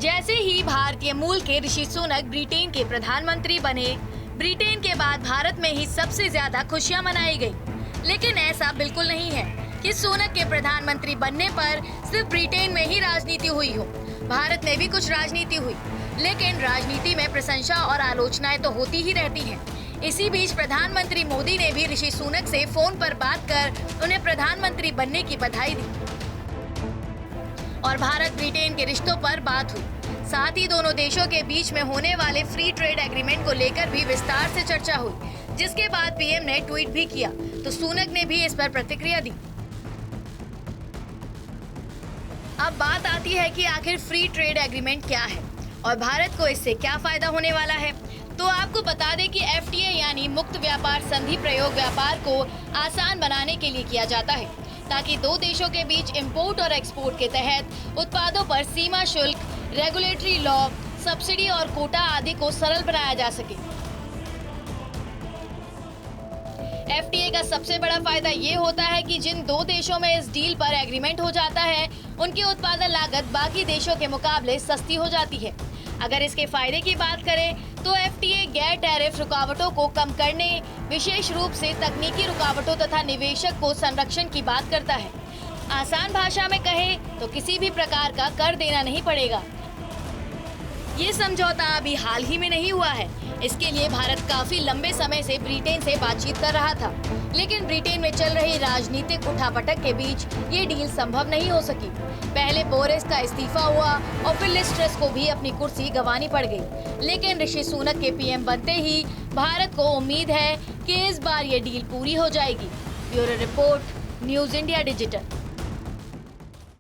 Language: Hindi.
जैसे ही भारतीय मूल के ऋषि सुनक ब्रिटेन के प्रधानमंत्री बने, ब्रिटेन के बाद भारत में ही सबसे ज्यादा खुशियां मनाई गई। लेकिन ऐसा बिल्कुल नहीं है कि सुनक के प्रधानमंत्री बनने पर सिर्फ ब्रिटेन में ही राजनीति हुई हो। भारत में भी कुछ राजनीति हुई, लेकिन राजनीति में प्रशंसा और आलोचनाएं तो होती ही रहती हैं। इसी बीच प्रधानमंत्री मोदी ने भी ऋषि सुनक से फोन पर बात कर उन्हें प्रधानमंत्री बनने की बधाई दी और भारत ब्रिटेन के रिश्तों पर बात हुई। साथ ही दोनों देशों के बीच में होने वाले फ्री ट्रेड एग्रीमेंट को लेकर भी विस्तार से चर्चा हुई, जिसके बाद पीएम ने ट्वीट भी किया तो सुनक ने भी इस पर प्रतिक्रिया दी। अब बात आती है कि आखिर फ्री ट्रेड एग्रीमेंट क्या है और भारत को इससे क्या फायदा होने वाला है। तो आपको बता दें कि FTA यानी मुक्त व्यापार संधि प्रयोग व्यापार को आसान बनाने के लिए किया जाता है, ताकि दो देशों के बीच इंपोर्ट और एक्सपोर्ट के तहत उत्पादों पर सीमा शुल्क, रेगुलेटरी लॉ, सब्सिडी और कोटा आदि को सरल बनाया जा सके। FTA का सबसे बड़ा फायदा ये होता है कि जिन दो देशों में इस डील पर एग्रीमेंट हो जाता है, उनकी उत्पादन लागत बाकी देशों के मुकाबले सस्ती हो जाती है। अगर इसके फायदे की बात करें तो FTA गैर टैरिफ रुकावटों को कम करने, विशेष रूप से तकनीकी रुकावटों तथा निवेशक को संरक्षण की बात करता है। आसान भाषा में कहें तो किसी भी प्रकार का कर देना नहीं पड़ेगा। ये समझौता अभी हाल ही में नहीं हुआ है। इसके लिए भारत काफी लंबे समय से ब्रिटेन से बातचीत कर रहा था, लेकिन ब्रिटेन में चल रही राजनीतिक उठापटक के बीच ये डील संभव नहीं हो सकी। पहले बोरिस का इस्तीफा हुआ और फिर लिज ट्रस को भी अपनी कुर्सी गंवानी पड़ गई। लेकिन ऋषि सुनक के पीएम बनते ही भारत को उम्मीद है कि इस बार ये डील पूरी हो जाएगी। Bureau report, news India digital.